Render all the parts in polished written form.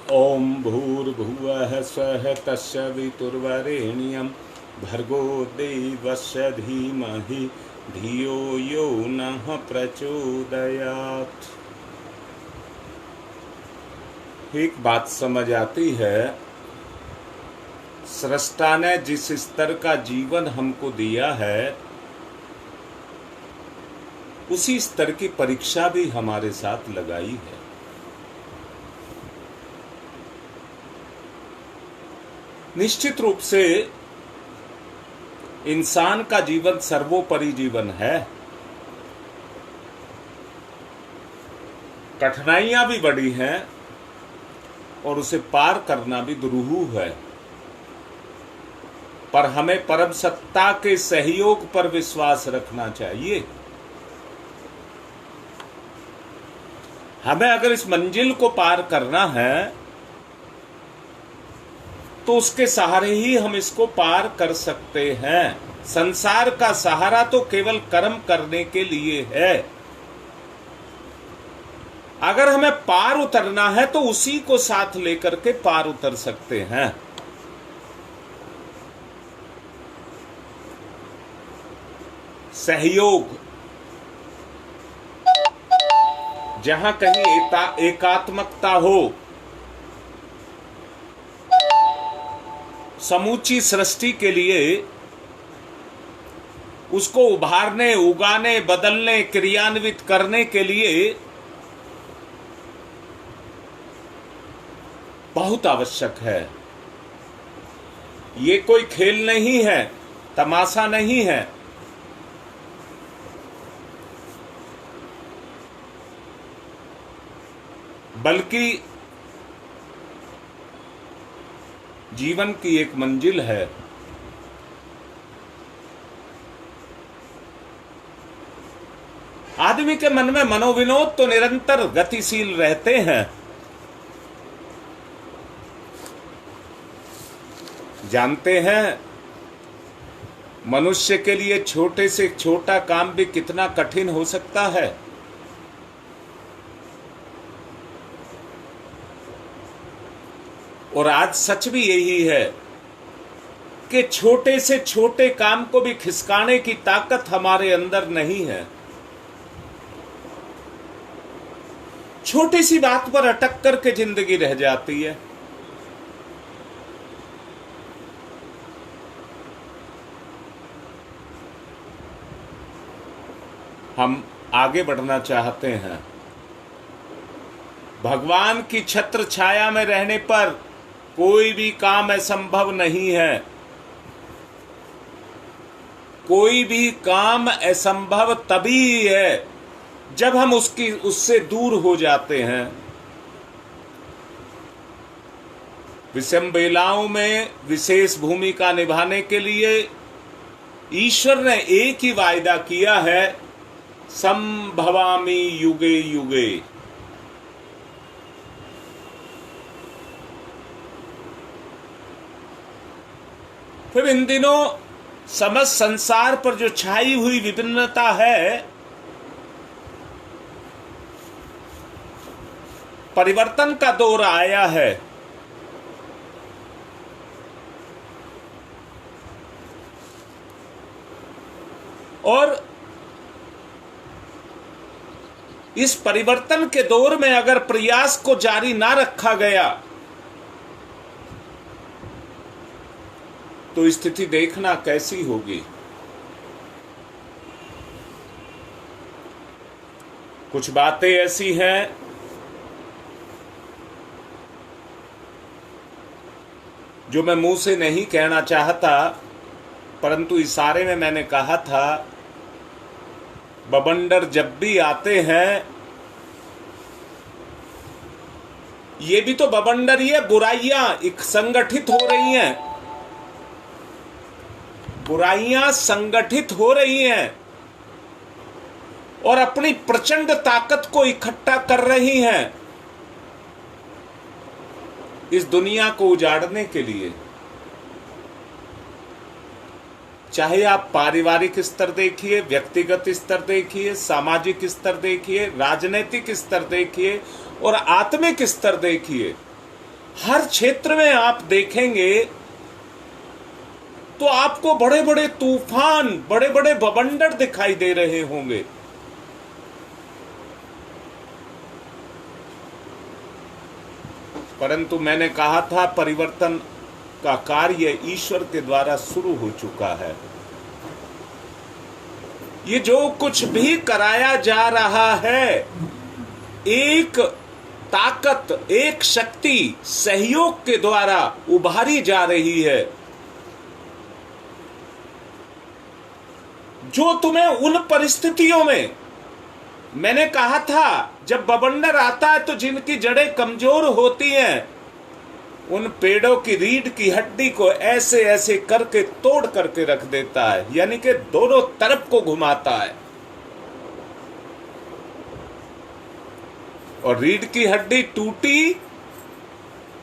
ओम भूर्भुवः स्वः तत्सवितुर्वरेण्यं भर्गो देवस्य धीमहि धियो यो नः प्रचोदयात्। एक बात समझ आती है, सृष्टा ने जिस स्तर का जीवन हमको दिया है उसी स्तर की परीक्षा भी हमारे साथ लगाई है। निश्चित रूप से इंसान का जीवन सर्वोपरि जीवन है। कठिनाइयां भी बड़ी हैं और उसे पार करना भी दुरूह है, पर हमें परम सत्ता के सहयोग पर विश्वास रखना चाहिए। हमें अगर इस मंजिल को पार करना है तो उसके सहारे ही हम इसको पार कर सकते हैं। संसार का सहारा तो केवल कर्म करने के लिए है। अगर हमें पार उतरना है तो उसी को साथ लेकर के पार उतर सकते हैं। सहयोग, जहां कहीं एकात्मकता हो, समूची सृष्टि के लिए उसको उभारने, उगाने, बदलने, क्रियान्वित करने के लिए बहुत आवश्यक है। ये कोई खेल नहीं है, तमाशा नहीं है। बल्कि जीवन की एक मंजिल है। आदमी के मन में मनोविनोद तो निरंतर गतिशील रहते हैं। जानते हैं, मनुष्य के लिए छोटे से छोटा काम भी कितना कठिन हो सकता है। और आज सच भी यही है कि छोटे से छोटे काम को भी खिसकाने की ताकत हमारे अंदर नहीं है। छोटी सी बात पर अटक करके जिंदगी रह जाती है। हम आगे बढ़ना चाहते हैं। भगवान की छत्र छाया में रहने पर कोई भी काम असंभव नहीं है। कोई भी काम असंभव तभी है जब हम उससे दूर हो जाते हैं। विषम बेलाओं में विशेष भूमिका निभाने के लिए ईश्वर ने एक ही वायदा किया है, संभवामि युगे युगे। फिर इन दिनों समस्त संसार पर जो छाई हुई विभिन्नता है, परिवर्तन का दौर आया है। और इस परिवर्तन के दौर में अगर प्रयास को जारी ना रखा गया तो स्थिति देखना कैसी होगी। कुछ बातें ऐसी हैं जो मैं मुंह से नहीं कहना चाहता, परंतु इशारे में मैंने कहा था। बवंडर जब भी आते हैं, ये भी तो बवंडर ही है। बुराइयां एक संगठित हो रही हैं, बुराइयां संगठित हो रही हैं और अपनी प्रचंड ताकत को इकट्ठा कर रही हैं इस दुनिया को उजाड़ने के लिए। चाहे आप पारिवारिक स्तर देखिए, व्यक्तिगत स्तर देखिए, सामाजिक स्तर देखिए, राजनीतिक स्तर देखिए और आत्मिक स्तर देखिए, हर क्षेत्र में आप देखेंगे तो आपको बड़े बड़े तूफान, बड़े बड़े बवंडर दिखाई दे रहे होंगे। परंतु मैंने कहा था परिवर्तन का कार्य ईश्वर के द्वारा शुरू हो चुका है। ये जो कुछ भी कराया जा रहा है, एक ताकत, एक शक्ति सहयोग के द्वारा उभारी जा रही है, जो तुम्हें उन परिस्थितियों में, मैंने कहा था जब बवंडर आता है तो जिनकी जड़ें कमजोर होती हैं, उन पेड़ों की रीढ़ की हड्डी को ऐसे ऐसे करके तोड़ करके रख देता है, यानी कि दोनों तरफ को घुमाता है। और रीढ़ की हड्डी टूटी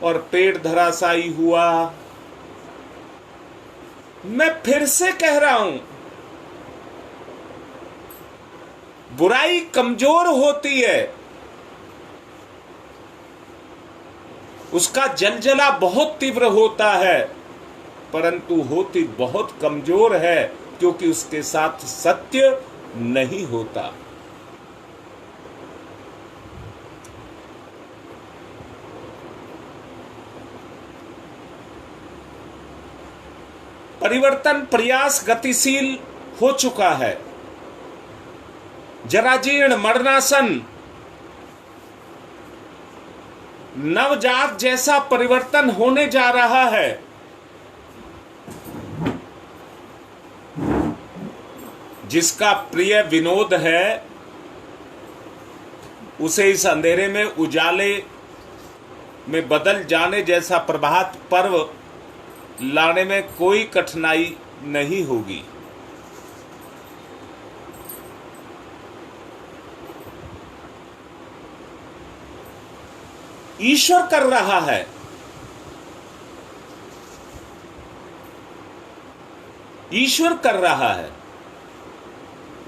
और पेड़ धराशायी हुआ। मैं फिर से कह रहा हूं, बुराई कमजोर होती है, उसका जलजला बहुत तीव्र होता है, परंतु होती बहुत कमजोर है, क्योंकि उसके साथ सत्य नहीं होता। परिवर्तन प्रयास गतिशील हो चुका है। जराजीर्ण, मरणासन, नवजात जैसा परिवर्तन होने जा रहा है। जिसका प्रिय विनोद है, उसे इस अंधेरे में उजाले में बदल जाने जैसा प्रभात पर्व लाने में कोई कठिनाई नहीं होगी। ईश्वर कर रहा है। ईश्वर कर रहा है,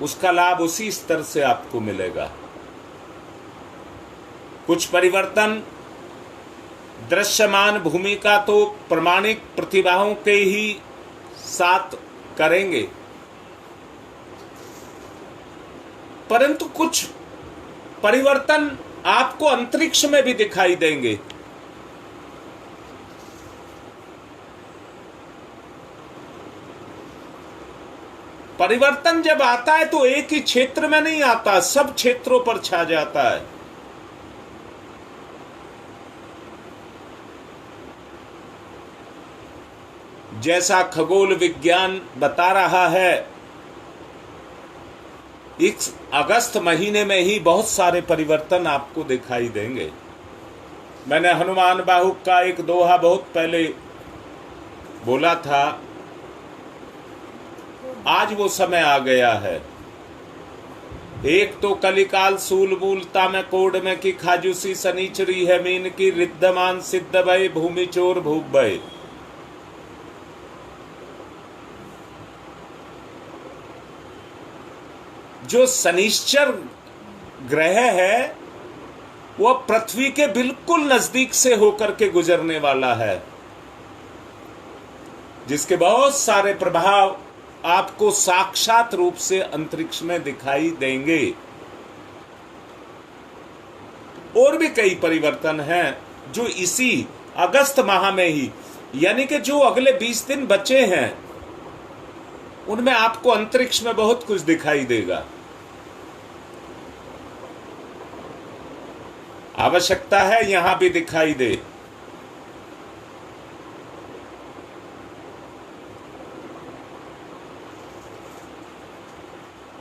उसका लाभ उसी स्तर से आपको मिलेगा। कुछ परिवर्तन दृश्यमान भूमिका तो प्रामाणिक प्रतिभाओं के ही साथ करेंगे, परंतु कुछ परिवर्तन आपको अंतरिक्ष में भी दिखाई देंगे। परिवर्तन जब आता है तो एक ही क्षेत्र में नहीं आता, सब क्षेत्रों पर छा जाता है। जैसा खगोल विज्ञान बता रहा है, इस अगस्त महीने में ही बहुत सारे परिवर्तन आपको दिखाई देंगे। मैंने हनुमान बाहुक का एक दोहा बहुत पहले बोला था, आज वो समय आ गया है। एक तो कलिकाल सूल मूलता में कोड में की खाजूसी सनीचरी है मीन की रिद्धमान सिद्ध भय भूमि चोर भूप भय। जो शनिश्चर ग्रह है वह पृथ्वी के बिल्कुल नजदीक से होकर के गुजरने वाला है, जिसके बहुत सारे प्रभाव आपको साक्षात रूप से अंतरिक्ष में दिखाई देंगे। और भी कई परिवर्तन हैं जो इसी अगस्त माह में ही, यानी कि जो अगले 20 दिन बचे हैं, उनमें आपको अंतरिक्ष में बहुत कुछ दिखाई देगा। आवश्यकता है यहां भी दिखाई दे।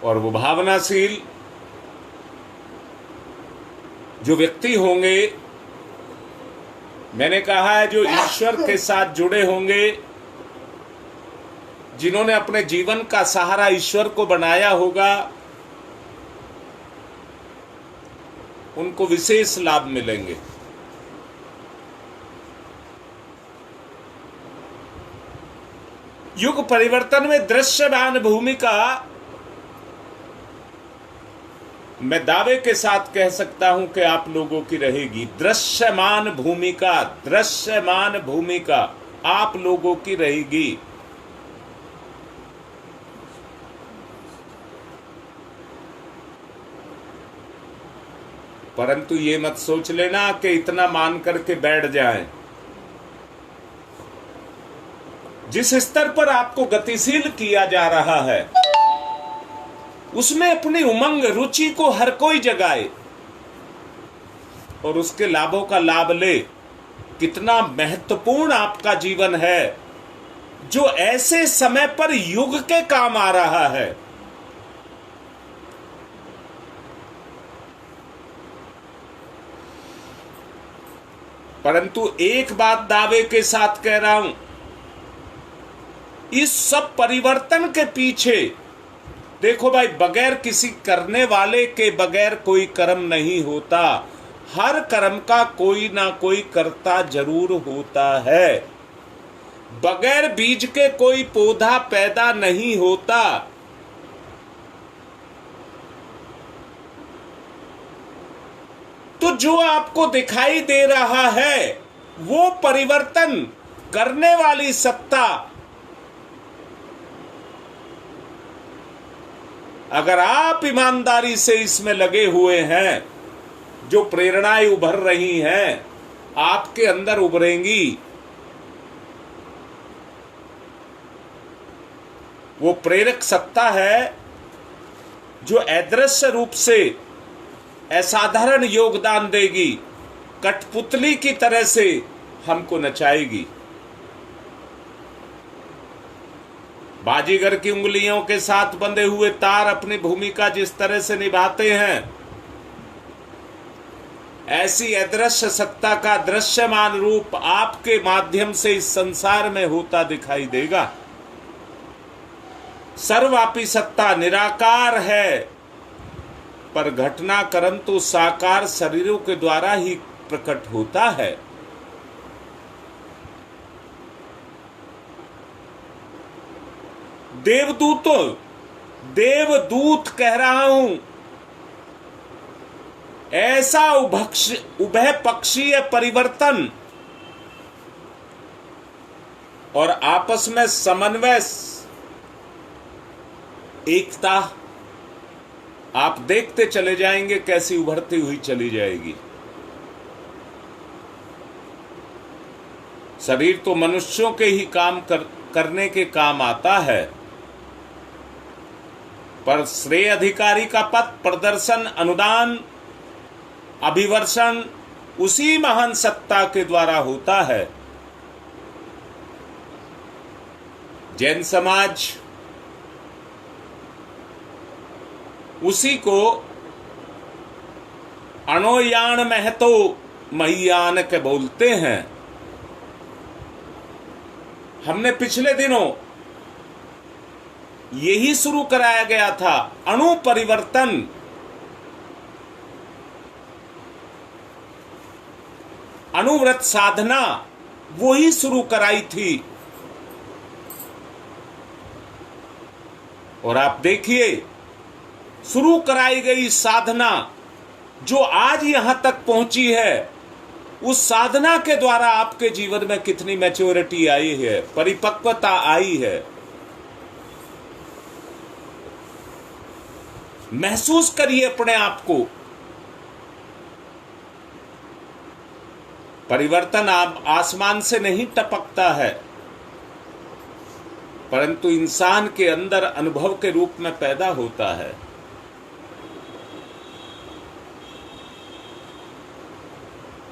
और वो भावनाशील जो व्यक्ति होंगे, मैंने कहा है जो ईश्वर के साथ जुड़े होंगे, जिन्होंने अपने जीवन का सहारा ईश्वर को बनाया होगा, उनको विशेष लाभ मिलेंगे। युग परिवर्तन में दृश्यमान भूमिका मैं दावे के साथ कह सकता हूं कि आप लोगों की रहेगी। दृश्यमान भूमिका आप लोगों की रहेगी। परंतु ये मत सोच लेना कि इतना मान करके बैठ जाएं। जिस स्तर पर आपको गतिशील किया जा रहा है उसमें अपनी उमंग रुचि को हर कोई जगाए और उसके लाभों का लाभ ले। कितना महत्वपूर्ण आपका जीवन है जो ऐसे समय पर युग के काम आ रहा है। परंतु एक बात दावे के साथ कह रहा हूं, इस सब परिवर्तन के पीछे देखो भाई, बगैर किसी करने वाले के बगैर कोई कर्म नहीं होता। हर कर्म का कोई ना कोई कर्ता जरूर होता है। बगैर बीज के कोई पौधा पैदा नहीं होता। तो जो आपको दिखाई दे रहा है वो परिवर्तन करने वाली सत्ता अगर आप ईमानदारी से इसमें लगे हुए हैं, जो प्रेरणाएं उभर रही हैं आपके अंदर उभरेंगी। वो प्रेरक सत्ता है जो अदृश्य रूप से असाधारण योगदान देगी, कठपुतली की तरह से हमको नचाएगी। बाजीगर की उंगलियों के साथ बंधे हुए तार अपनी भूमिका जिस तरह से निभाते हैं, ऐसी अदृश्य सत्ता का दृश्यमान रूप आपके माध्यम से इस संसार में होता दिखाई देगा। सर्वव्यापी सत्ता निराकार है, पर घटनाक्रम तो साकार शरीरों के द्वारा ही प्रकट होता है। देवदूत कह रहा हूं, ऐसा उभय पक्षीय परिवर्तन और आपस में समन्वय, एकता आप देखते चले जाएंगे कैसी उभरती हुई चली जाएगी। शरीर तो मनुष्यों के ही काम करने के काम आता है, पर श्रेय अधिकारी का पद, प्रदर्शन, अनुदान, अभिवर्षण उसी महान सत्ता के द्वारा होता है। जैन समाज उसी को अणोयान महतो महियान के बोलते हैं। हमने पिछले दिनों यही शुरू कराया गया था, अणु परिवर्तन। अणुव्रत साधना वही शुरू कराई थी। और आप देखिए, शुरू कराई गई साधना जो आज यहां तक पहुंची है, उस साधना के द्वारा आपके जीवन में कितनी मैच्योरिटी आई है, परिपक्वता आई है। महसूस करिए अपने आप को। परिवर्तन आप आसमान से नहीं टपकता है, परंतु इंसान के अंदर अनुभव के रूप में पैदा होता है।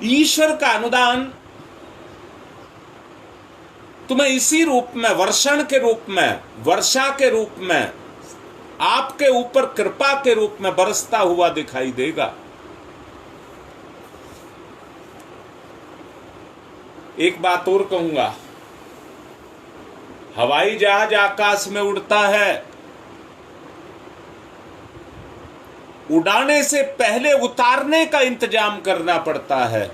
ईश्वर का अनुदान तुम्हें इसी रूप में, वर्षण के रूप में, वर्षा के रूप में, आपके ऊपर कृपा के रूप में बरसता हुआ दिखाई देगा। एक बात और कहूंगा, हवाई जहाज आकाश में उड़ता है, उड़ाने से पहले उतारने का इंतजाम करना पड़ता है।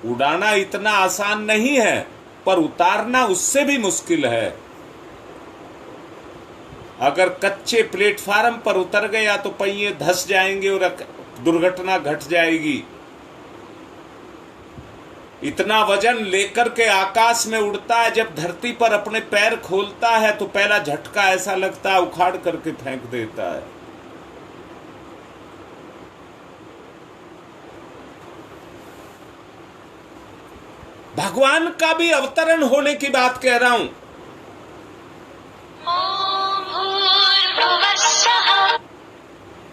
उड़ाना इतना आसान नहीं है, पर उतारना उससे भी मुश्किल है। अगर कच्चे प्लेटफार्म पर उतर गया तो पहिए धंस जाएंगे और दुर्घटना घट जाएगी। इतना वजन लेकर के आकाश में उड़ता है, जब धरती पर अपने पैर खोलता है तो पहला झटका ऐसा लगता है उखाड़ करके फेंक देता है। भगवान का भी अवतरण होने की बात कह रहा हूं।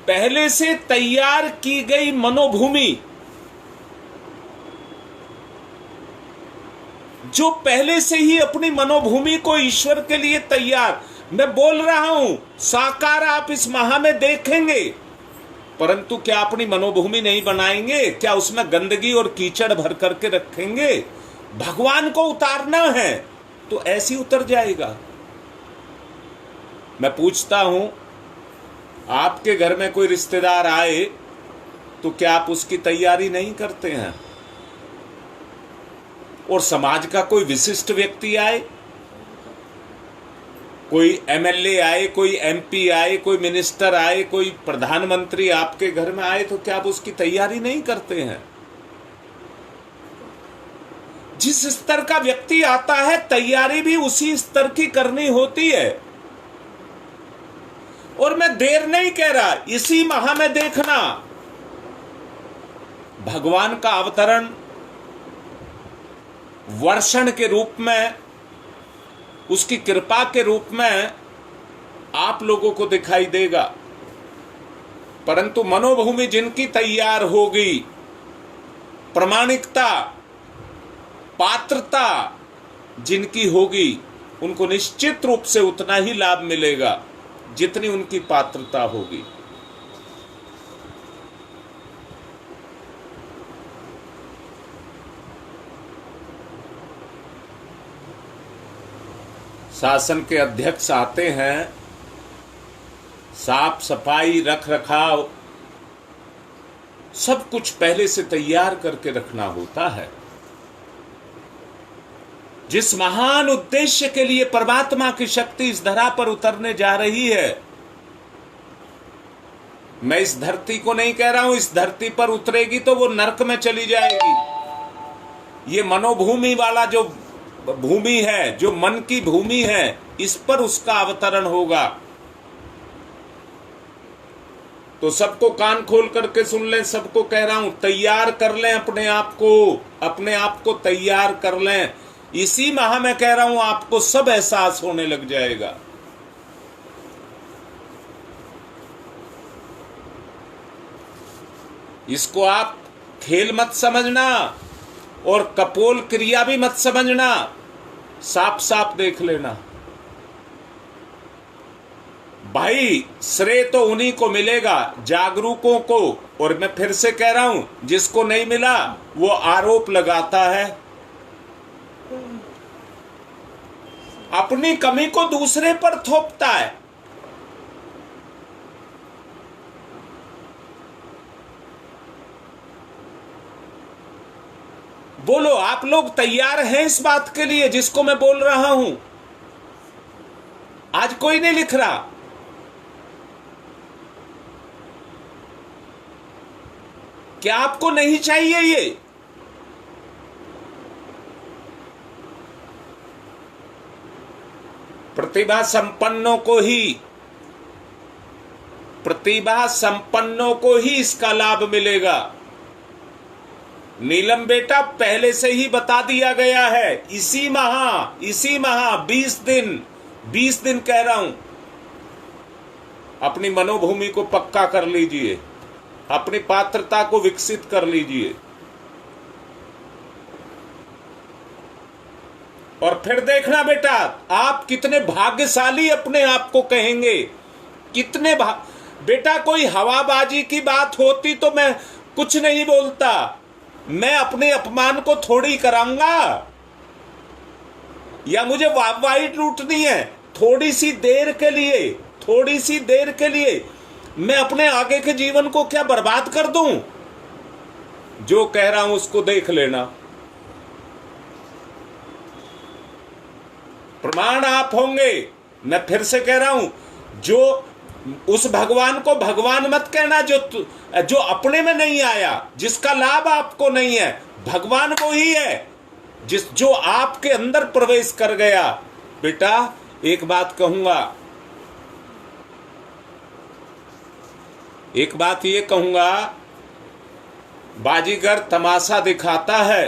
पहले से तैयार की गई मनोभूमि, जो पहले से ही अपनी मनोभूमि को ईश्वर के लिए तैयार, मैं बोल रहा हूं साकार आप इस माह में देखेंगे, परंतु क्या अपनी मनोभूमि नहीं बनाएंगे? क्या उसमें गंदगी और कीचड़ भर करके रखेंगे? भगवान को उतारना है तो ऐसी उतर जाएगा। मैं पूछता हूं, आपके घर में कोई रिश्तेदार आए तो क्या आप उसकी तैयारी नहीं करते हैं? और समाज का कोई विशिष्ट व्यक्ति आए, कोई एमएलए आए, कोई एमपी आए, कोई मिनिस्टर आए, कोई प्रधानमंत्री आपके घर में आए, तो क्या आप उसकी तैयारी नहीं करते हैं? जिस स्तर का व्यक्ति आता है तैयारी भी उसी स्तर की करनी होती है। और मैं देर नहीं कह रहा, इसी माह में देखना भगवान का अवतरण वर्षण के रूप में, उसकी कृपा के रूप में आप लोगों को दिखाई देगा। परंतु मनोभूमि जिनकी तैयार होगी, प्रामाणिकता, पात्रता जिनकी होगी, उनको निश्चित रूप से उतना ही लाभ मिलेगा जितनी उनकी पात्रता होगी। शासन के अध्यक्ष आते हैं, साफ सफाई, रख रखाव सब कुछ पहले से तैयार करके रखना होता है। जिस महान उद्देश्य के लिए परमात्मा की शक्ति इस धरा पर उतरने जा रही है, मैं इस धरती को नहीं कह रहा हूं, इस धरती पर उतरेगी तो वो नरक में चली जाएगी। ये मनोभूमि वाला जो भूमि है, जो मन की भूमि है, इस पर उसका अवतरण होगा। तो सबको कान खोल करके सुन लें, सबको कह रहा हूं तैयार कर लें अपने आप को तैयार कर लें। इसी माह में कह रहा हूं आपको सब एहसास होने लग जाएगा। इसको आप खेल मत समझना और कपोल क्रिया भी मत समझना, साफ साफ देख लेना। भाई श्रेय तो उन्हीं को मिलेगा, जागरूकों को। और मैं फिर से कह रहा हूं, जिसको नहीं मिला वो आरोप लगाता है, अपनी कमी को दूसरे पर थोपता है। बोलो, आप लोग तैयार हैं इस बात के लिए जिसको मैं बोल रहा हूं? आज कोई नहीं लिख रहा। क्या आपको नहीं चाहिए ये? प्रतिभा संपन्नों को ही इसका लाभ मिलेगा। नीलम बेटा पहले से ही बता दिया गया है, इसी माह 20 दिन कह रहा हूं, अपनी मनोभूमि को पक्का कर लीजिए, अपनी पात्रता को विकसित कर लीजिए। और फिर देखना बेटा, आप कितने भाग्यशाली अपने आप को कहेंगे। बेटा कोई हवाबाजी की बात होती तो मैं कुछ नहीं बोलता, मैं अपने अपमान को थोड़ी कराऊंगा, या मुझे वाहवाही लूटनी है थोड़ी सी देर के लिए मैं अपने आगे के जीवन को क्या बर्बाद कर दूं? जो कह रहा हूं उसको देख लेना। प्रमाण आप होंगे। मैं फिर से कह रहा हूं, जो उस भगवान को भगवान मत कहना जो अपने में नहीं आया, जिसका लाभ आपको नहीं है। भगवान वो ही है जो आपके अंदर प्रवेश कर गया। बेटा एक बात कहूंगा, एक बात ये कहूंगा, बाजीगर तमाशा दिखाता है,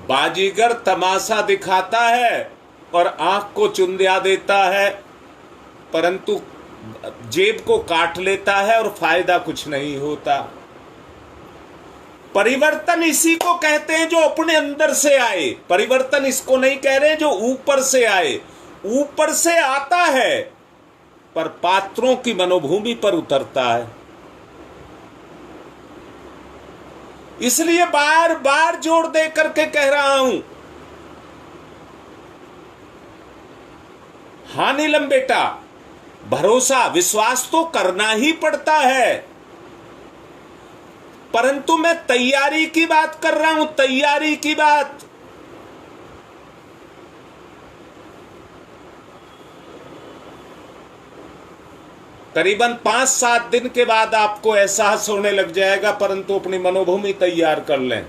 बाजीगर तमाशा दिखाता है और आंख को चुंदिया देता है, परंतु जेब को काट लेता है और फायदा कुछ नहीं होता। परिवर्तन इसी को कहते हैं जो अपने अंदर से आए। परिवर्तन इसको नहीं कह रहे जो ऊपर से आए। ऊपर से आता है पर पात्रों की मनोभूमि पर उतरता है। इसलिए बार बार जोर दे करके कह रहा हूं, हाँ नीलम बेटा, भरोसा विश्वास तो करना ही पड़ता है, परंतु मैं तैयारी की बात कर रहा हूं, तैयारी की बात। करीबन 5-7 दिन के बाद आपको एहसास होने लग जाएगा, परंतु अपनी मनोभूमि तैयार कर लें।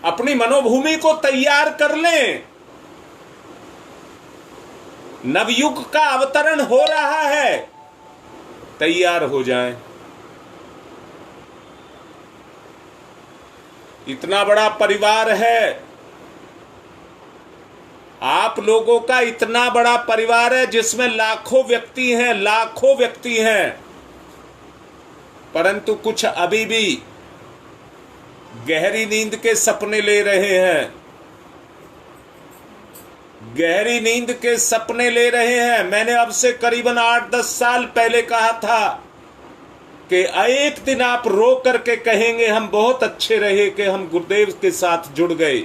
अपनी मनोभूमि को तैयार कर लें। नवयुग का अवतरण हो रहा है, तैयार हो जाएं। इतना बड़ा परिवार है, आप लोगों का इतना बड़ा परिवार है जिसमें लाखों व्यक्ति हैं, लाखों व्यक्ति हैं, परंतु कुछ अभी भी गहरी नींद के सपने ले रहे हैं, गहरी नींद के सपने ले रहे हैं। मैंने अब से करीबन 8-10 साल पहले कहा था कि एक दिन आप रो करके कहेंगे हम बहुत अच्छे रहे कि हम गुरुदेव के साथ जुड़ गए।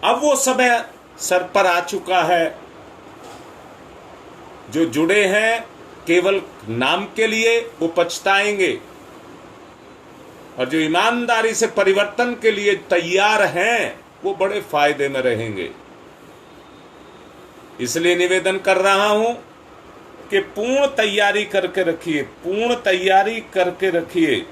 अब वो समय सर पर आ चुका है। जो जुड़े हैं केवल नाम के लिए वो पछताएंगे, और जो ईमानदारी से परिवर्तन के लिए तैयार हैं वो बड़े फायदे में रहेंगे। इसलिए निवेदन कर रहा हूं कि पूर्ण तैयारी करके रखिए, पूर्ण तैयारी करके रखिए।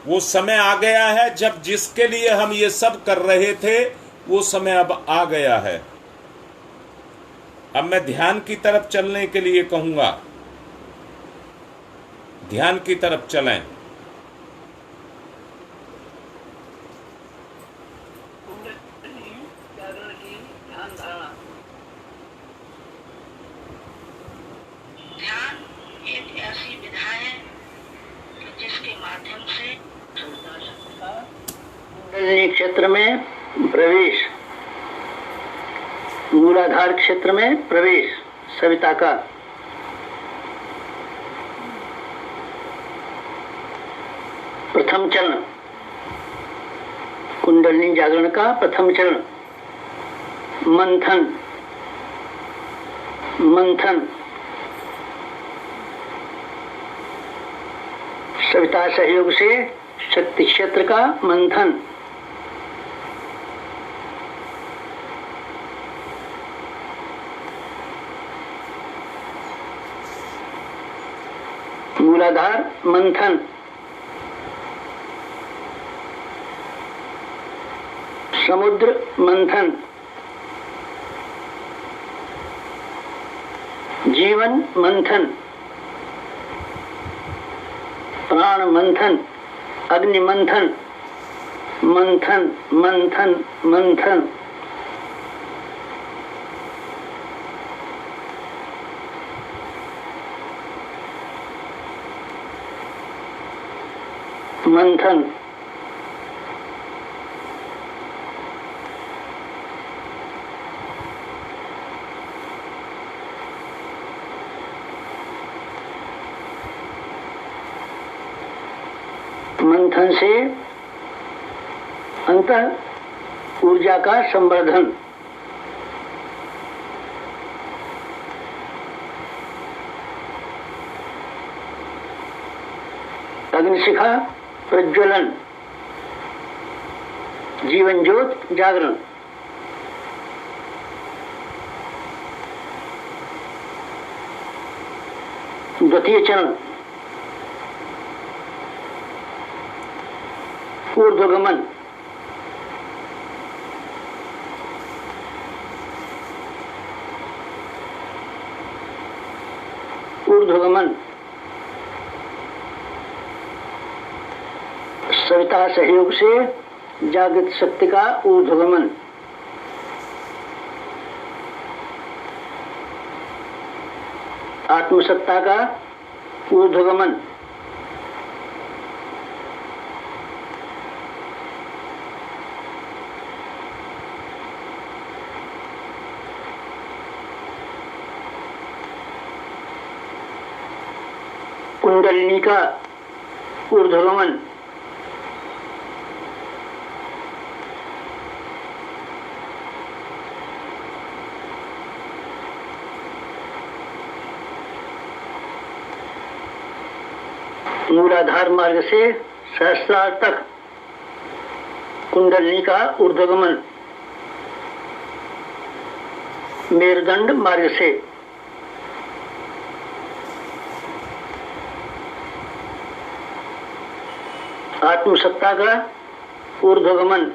वो समय आ गया है जब जिसके लिए हम ये सब कर रहे थे वो समय अब आ गया है। अब मैं ध्यान की तरफ चलने के लिए कहूंगा, ध्यान की तरफ चलें। क्षेत्र में प्रवेश, मूलाधार क्षेत्र में प्रवेश, सविता का प्रथम चरण, कुंडलिनी जागरण का प्रथम चरण, मंथन, मंथन, सविता सहयोग से शक्ति क्षेत्र का मंथन, मूलाधार मंथन, समुद्र मंथन, जीवन मंथन, प्राण मंथन, अग्नि मंथन, मंथन मंथन मंथन, मंथन, मंथन से अंतः ऊर्जा का संवर्धन, अग्निशिखा प्रज्वलन, जीवन ज्योत जागरण। द्वितीय चरण ऊर्ध्वगमन, ऊर्ध्वगमन, सविता सहयोग से जागृत शक्ति का ऊर्ध्वगमन। आत्मसत्ता का ऊर्ध्वगमन। कुंडलिनी का ऊर्ध्वगमन। मूलाधार मार्ग से सहस्रार तक कुंडलिनी का ऊर्ध्वगमन। मेरुदंड मार्ग से आत्मसत्ता का ऊर्ध्वगमन।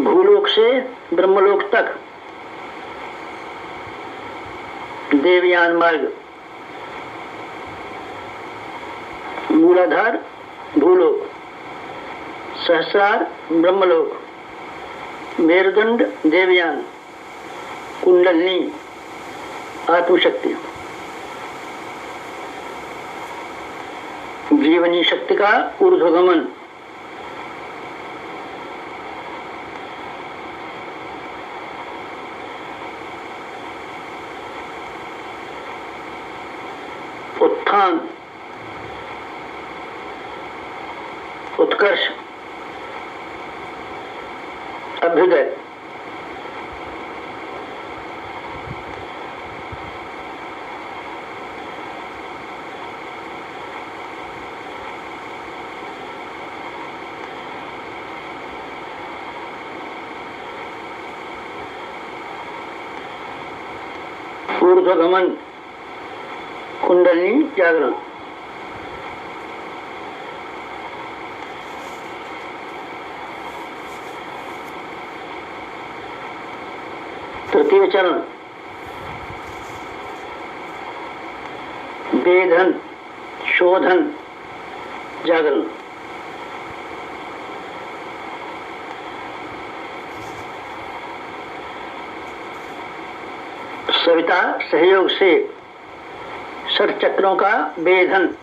भूलोक से ब्रह्मलोक तक देवयान मार्ग। मूलाधार भूलोक, सहस्रार ब्रह्मलोक, मेरुदंड देवयान, कुंडलिनी आत्मशक्ति। जीवनी शक्ति का ऊर्ध्वगमन। उत्थान, उत्कर्ष, अभ्युदय। ऊर्ध्वगमन, कुंडलिनी जागरण। तृतीय चरण वेधन, शोधन, जागरण। सविता सहयोग से षट चक्रों का वेधन।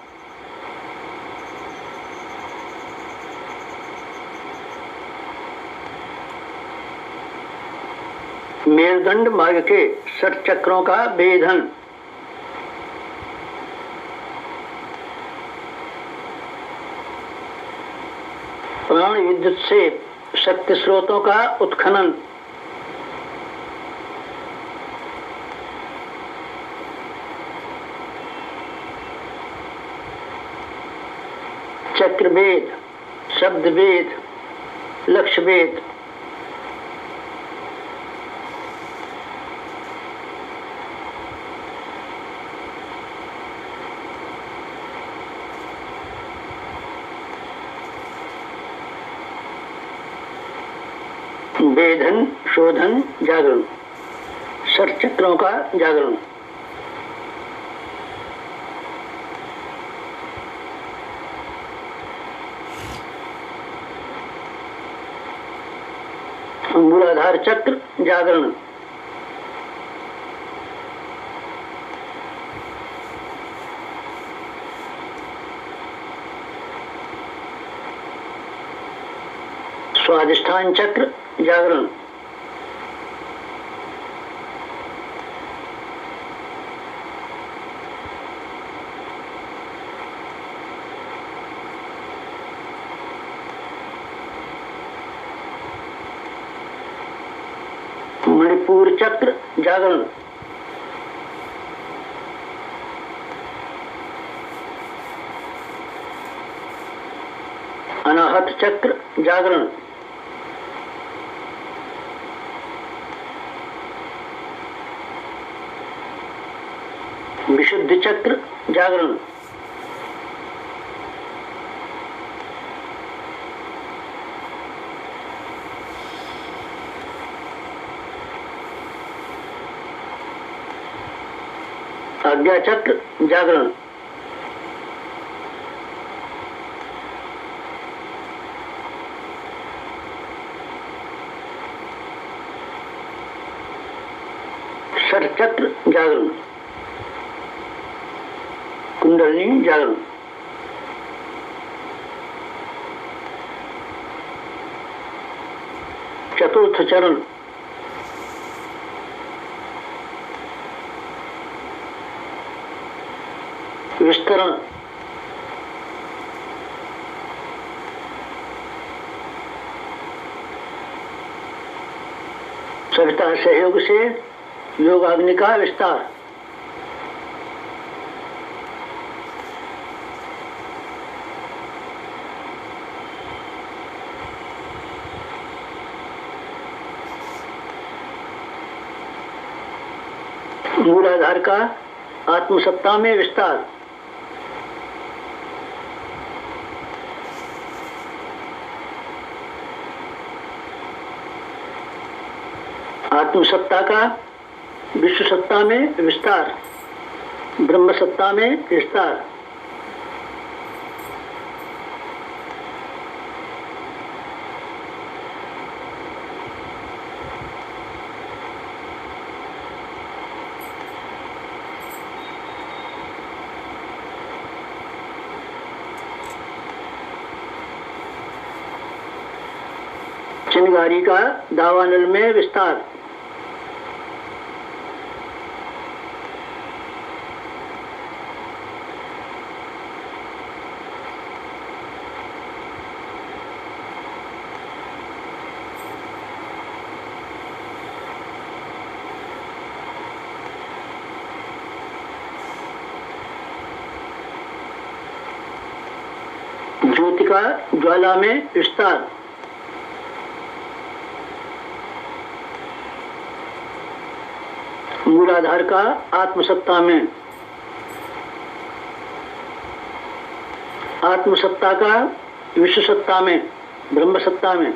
मेरुदंड मार्ग के षट चक्रों का वेधन। प्राण विद्युत से शक्ति स्रोतों का उत्खनन। चक्रभेद, शब्दभेद, लक्ष्यभेद। वेधन, शोधन, जागरण। षट चक्रों का जागरण। मूलाधार चक्र जागरण। स्वादिष्ठान चक्र जागरण। मणिपुर चक्र जागरण। अनाहत चक्र जागरण, विशुद्धि चक्र जागरण, आज्ञा चक्र जागरण, सर चक्र जागरण, कुंडलिनी जागरण, चतुर्थ चरण, विस्तरण, सविता सहयोग से योगाग्नि का विस्तार, मूलाधार का आत्मसत्ता में विस्तार, आत्मसत्ता का विश्व सत्ता में विस्तार, ब्रह्म सत्ता में विस्तार, चिंगारी का दावानल में विस्तार, ज्योति का ज्वाला में विस्तार, मूलाधार का आत्मसत्ता में, आत्मसत्ता का विश्व सत्ता में, ब्रह्म सत्ता में,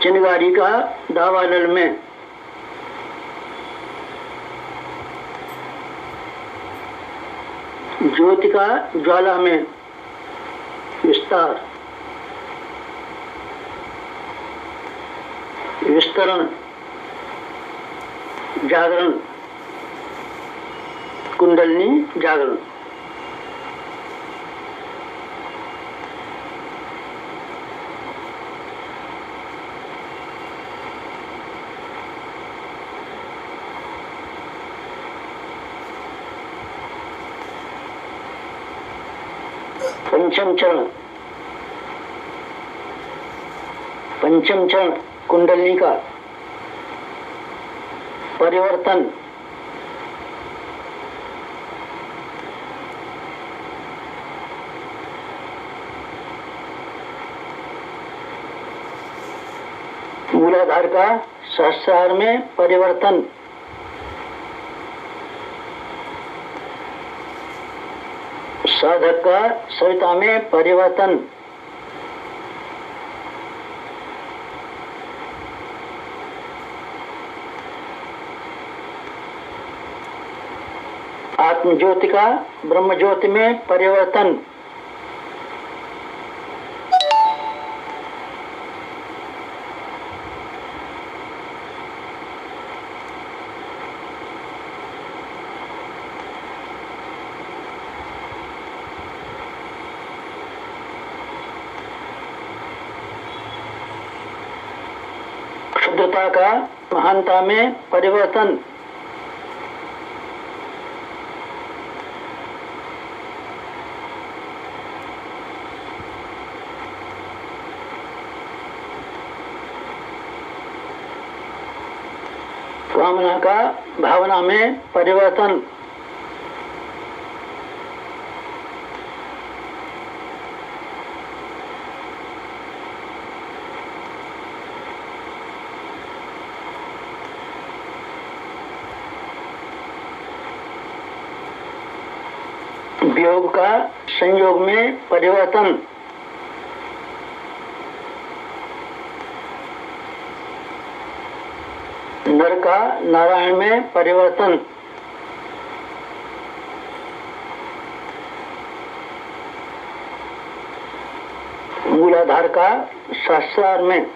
चिंगारी का दावानल में, ज्योति का ज्वाला में विस्तार, विस्तरण, जागरण, कुंडलिनी जागरण, पंचम चरण, पंचम चरण कुंडलिनी का परिवर्तन, मूलाधार का सहस्रार में परिवर्तन, साधक का सविता में परिवर्तन, आत्म ज्योति का ब्रह्म ज्योति में परिवर्तन, क्षुद्रता का महानता में परिवर्तन, कामना का भावना में परिवर्तन, वियोग का संयोग में परिवर्तन, नर का नारायण में परिवर्तन, मूलाधार का शास्त्रार में,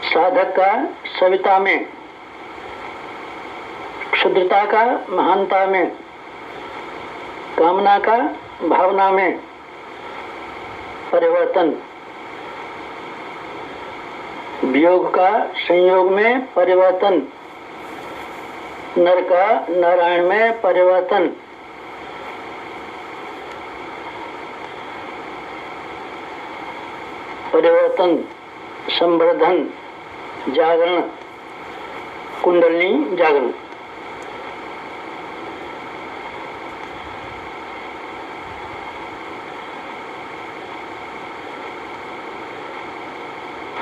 साधक का सविता में, क्षुद्रता का महानता में, कामना का भावना में परिवर्तन, वियोग का संयोग में परिवर्तन, नर का नारायण में परिवर्तन, परिवर्तन, संवर्धन, जागरण, कुंडलिनी जागरण।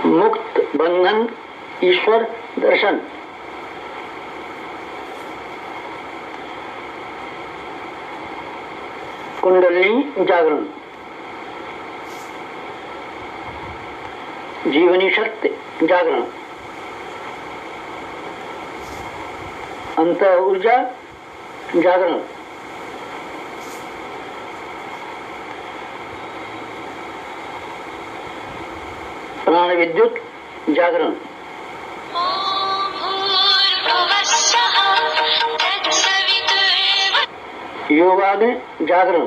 मुक्त बंधन, ईश्वर दर्शन। कुंडलिनी जागरण, जीवनी शक्ति जागरण, अंत ऊर्जा जागरण, प्राण विद्युत जागरण, योगाग्नि जागरण,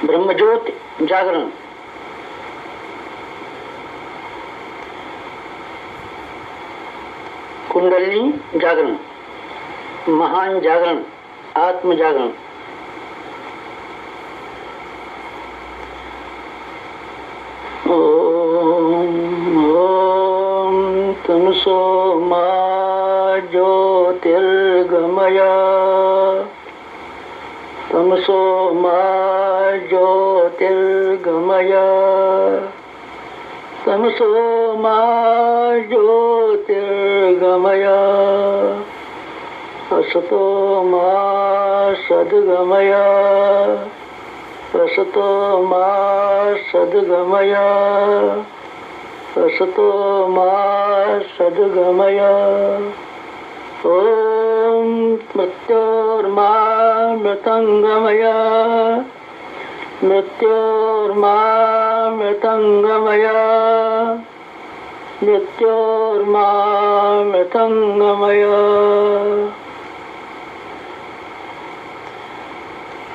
ब्रह्मज्योति जागरण, कुंडलिनी जागरण, महान जागरण, आत्म जागरण। ओम तमसो मा ज्योतिर्गमय, तमसो मा ज्योतिर्गमय, तमसो मा ज्योतिर्गमय, असतो मा सद्गमय, असतो मा सद्गमय, असतो मा सद्गमय। ओम मृत्योर्मा मृतंगमय, मृत्योर्मा मृतंगमय, मृत्योर्मा मृतंगमय।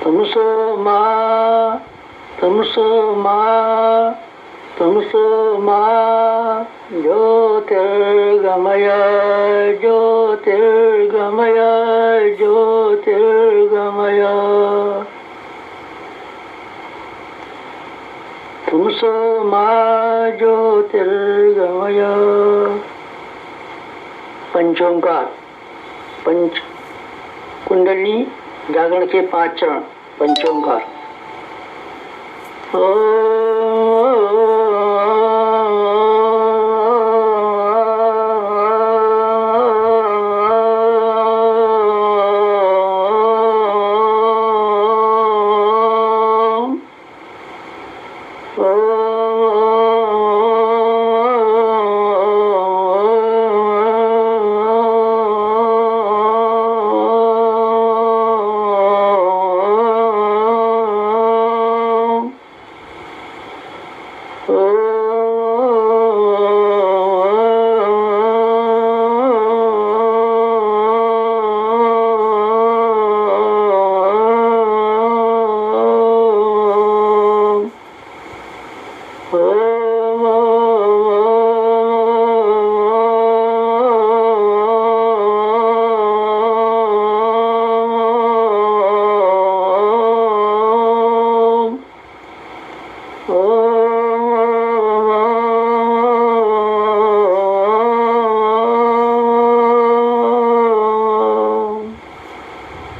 तमसो मा, तमसो मा, तमसो मा ज्योतिर्गमय, ज्योतिर्गमय, ज्योतिर्गमय। तमसो मा ज्योतिर्गमय। पंचोंकार, पंच कुंडली जागरण के 5 चरण। पंचोंकार।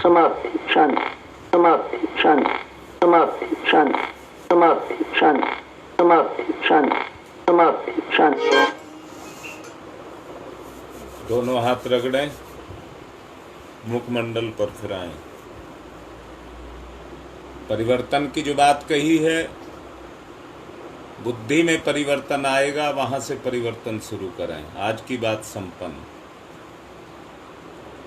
समाप्ति शांति, समाप्ति शांति, समाप्ति शांति, समाप्ति शांति, समाप्ति शांति, समाप्ति शांति। दोनों हाथ रगड़ें। मुखमंडल पर फिराएं। परिवर्तन की जो बात कही है, बुद्धि में परिवर्तन आएगा, वहां से परिवर्तन शुरू करें। आज की बात संपन्न।